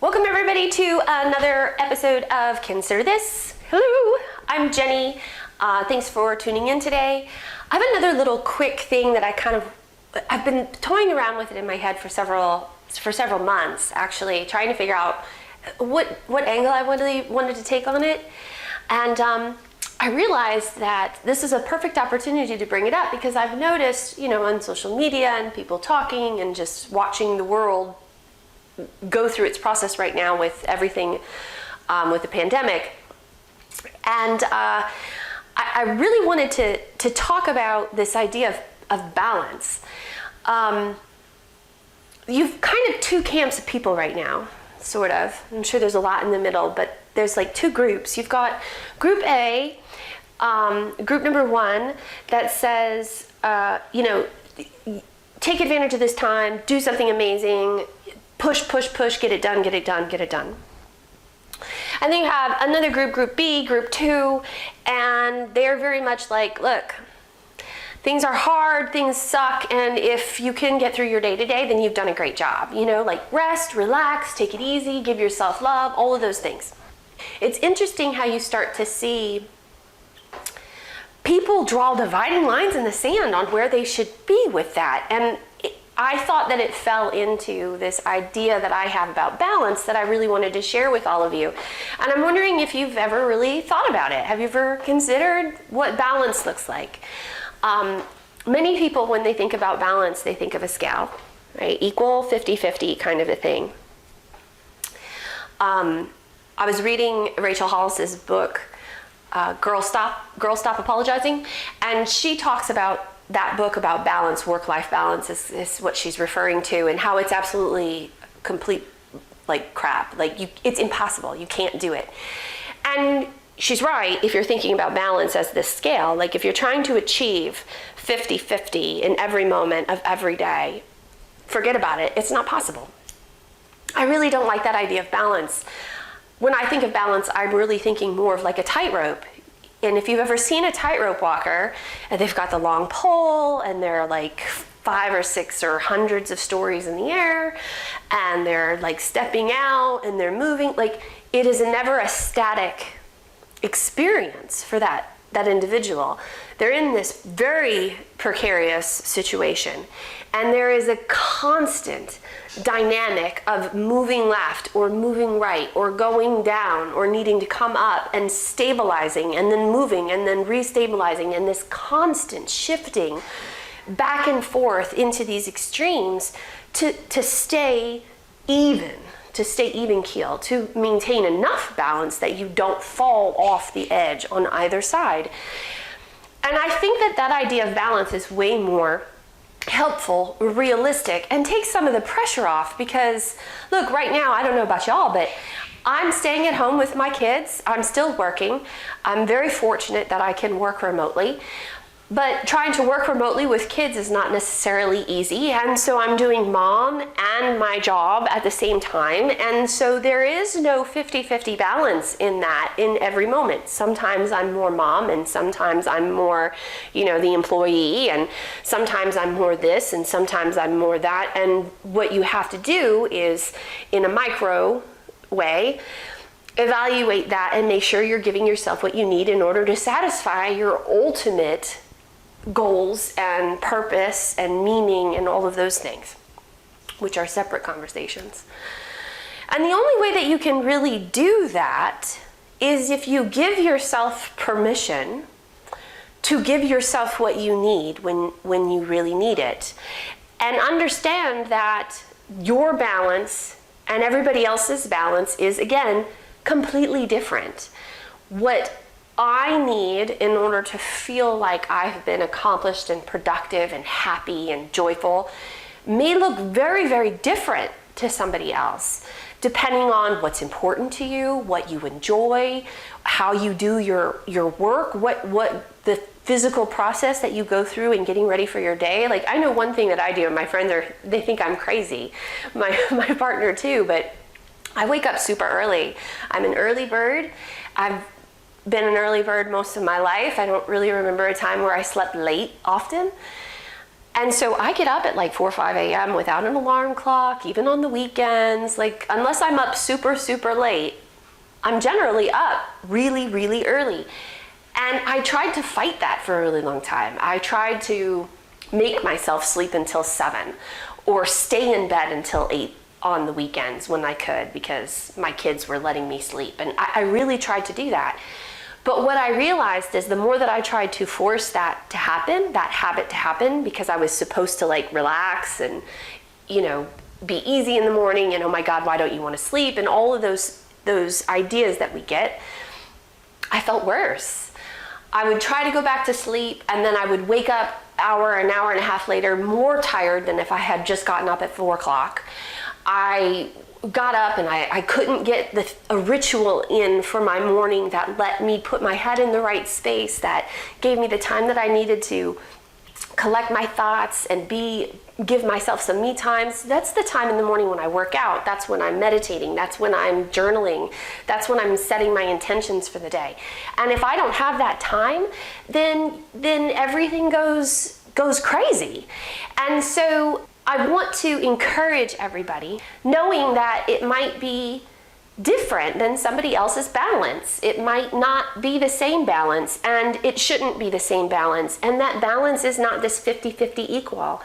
Welcome everybody to another episode of Consider This. Hello, I'm Jenny. Thanks for tuning in today. I have another little quick thing that I've been toying around with it in my head for several months, actually, trying to figure out what angle I really wanted to take on it. And I realized that this is a perfect opportunity to bring it up because I've noticed, on social media and people talking and just watching the world go through its process right now with everything with the pandemic. And I really wanted to talk about this idea of balance. You've kind of two camps of people right now, sort of. I'm sure there's a lot in the middle, but there's like two groups. You've got group A, group number one, that says, take advantage of this time, do something amazing, push, get it done. And then you have another group, group B, group two, and they're very much like, look, things are hard, things suck, and if you can get through your day-to-day, then you've done a great job. Like rest, relax, take it easy, give yourself love, all of those things. It's interesting how you start to see people draw dividing lines in the sand on where they should be with that. And I thought that it fell into this idea that I have about balance that I really wanted to share with all of you. And I'm wondering if you've ever really thought about it. Have you ever considered what balance looks like? Many people, when they think about balance, they think of a scale, right? Equal, 50-50 kind of a thing. I was reading Rachel Hollis's book, Girl Stop Apologizing, and she talks about that book about balance, work-life balance is what she's referring to, and how it's absolutely complete crap. It's impossible. You can't do it. And she's right if you're thinking about balance as this scale. If you're trying to achieve 50-50 in every moment of every day, forget about it. It's not possible. I really don't like that idea of balance. When I think of balance, I'm really thinking more of like a tightrope. And if you've ever seen a tightrope walker, and they've got the long pole, and they're 5 or 6 or hundreds of stories in the air, and they're stepping out, and they're moving, it is never a static experience for that individual. They're in this very precarious situation, and there is a constant dynamic of moving left or moving right or going down or needing to come up and stabilizing and then moving and then restabilizing, and this constant shifting back and forth into these extremes to stay even keel, to maintain enough balance that you don't fall off the edge on either side. And I think that idea of balance is way more helpful, realistic, and takes some of the pressure off, because look, right now, I don't know about y'all, but I'm staying at home with my kids. I'm still working. I'm very fortunate that I can work remotely. But trying to work remotely with kids is not necessarily easy, and so I'm doing mom and my job at the same time, and so there is no 50-50 balance in that in every moment. Sometimes I'm more mom, and sometimes I'm more, the employee, and sometimes I'm more this, and sometimes I'm more that, and what you have to do is, in a micro way, evaluate that and make sure you're giving yourself what you need in order to satisfy your ultimate goals and purpose and meaning and all of those things, which are separate conversations. And the only way that you can really do that is if you give yourself permission to give yourself what you need when you really need it, and understand that your balance and everybody else's balance is, again, completely different. What I need in order to feel like I've been accomplished and productive and happy and joyful may look very, very different to somebody else, depending on what's important to you, what you enjoy, how you do your work, what the physical process that you go through in getting ready for your day. I know one thing that I do, and my friends they think I'm crazy, my partner too, but I wake up super early. I'm an early bird. I've been an early bird most of my life. I don't really remember a time where I slept late often. And so I get up at like 4 or 5 a.m. without an alarm clock, even on the weekends. Like, unless I'm up super, super late, I'm generally up really, really early. And I tried to fight that for a really long time. I tried to make myself sleep until 7 or stay in bed until 8 on the weekends when I could, because my kids were letting me sleep. And I really tried to do that. But what I realized is the more that I tried to force that to happen, that habit to happen, because I was supposed to like relax and, you know, be easy in the morning and, oh my God, why don't you want to sleep? And all of those ideas that we get, I felt worse. I would try to go back to sleep, and then I would wake up an hour and a half later more tired than if I had just gotten up at 4 o'clock. I got up and I couldn't get a ritual in for my morning that let me put my head in the right space, that gave me the time that I needed to collect my thoughts and give myself some me times. That's the time in the morning when I work out. That's when I'm meditating. That's when I'm journaling. That's when I'm setting my intentions for the day. And if I don't have that time, then everything goes crazy. And so I want to encourage everybody, knowing that it might be different than somebody else's balance. It might not be the same balance, and it shouldn't be the same balance. And that balance is not this 50-50 equal.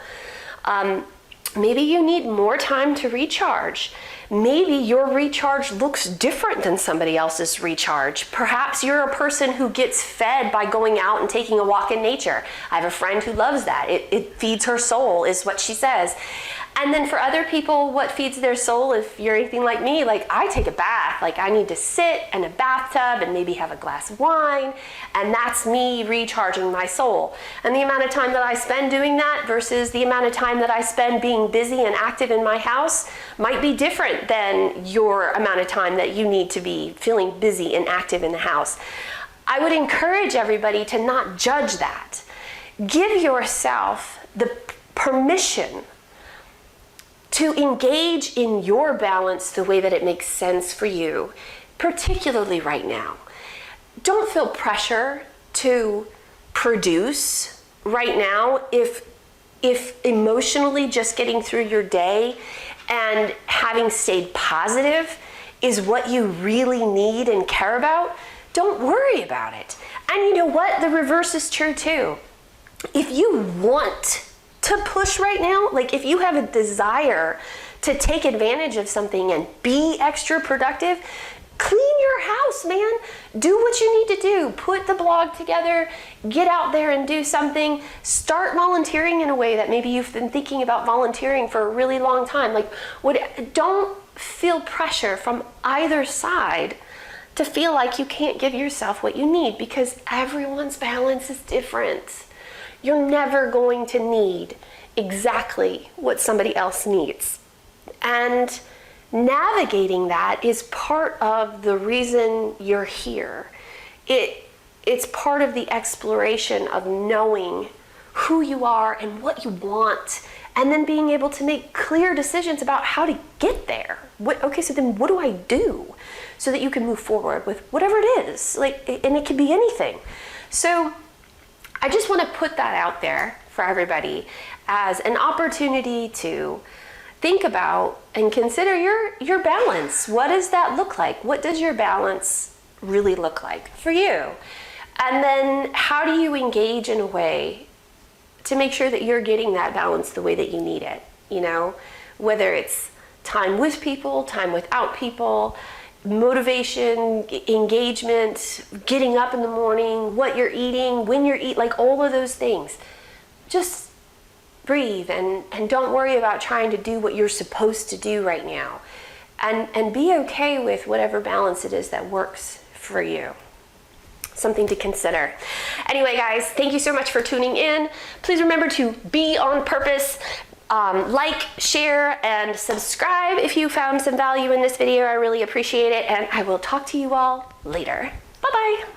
Maybe you need more time to recharge. Maybe your recharge looks different than somebody else's recharge. Perhaps you're a person who gets fed by going out and taking a walk in nature. I have a friend who loves that. It feeds her soul, is what she says. And then for other people, what feeds their soul, if you're anything like me, like I take a bath. Like I need to sit in a bathtub and maybe have a glass of wine, and that's me recharging my soul. And the amount of time that I spend doing that versus the amount of time that I spend being busy and active in my house might be different than your amount of time that you need to be feeling busy and active in the house. I would encourage everybody to not judge that. Give yourself the permission to engage in your balance the way that it makes sense for you, particularly right now. Don't feel pressure to produce right now if emotionally just getting through your day and having stayed positive is what you really need and care about. Don't worry about it. And you know what? The reverse is true too. If you want to push right now, like if you have a desire to take advantage of something and be extra productive, clean your house, man. Do what you need to do. Put the blog together, get out there and do something. Start volunteering in a way that maybe you've been thinking about volunteering for a really long time. Like, don't feel pressure from either side to feel like you can't give yourself what you need, because everyone's balance is different. You're never going to need exactly what somebody else needs. And navigating that is part of the reason you're here. It's part of the exploration of knowing who you are and what you want, and then being able to make clear decisions about how to get there. Okay, so then what do I do so that you can move forward with whatever it is? And it could be anything. So I just want to put that out there for everybody as an opportunity to think about and consider your balance. What does that look like? What does your balance really look like for you? And then how do you engage in a way to make sure that you're getting that balance the way that you need it? You know, whether it's time with people, time without people, motivation, engagement, getting up in the morning, what you're eating, when you're eating, like all of those things. Just breathe and don't worry about trying to do what you're supposed to do right now. And be okay with whatever balance it is that works for you. Something to consider. Anyway, guys, thank you so much for tuning in. Please remember to be on purpose. Like, share, and subscribe if you found some value in this video. I really appreciate it, and I will talk to you all later. Bye-bye.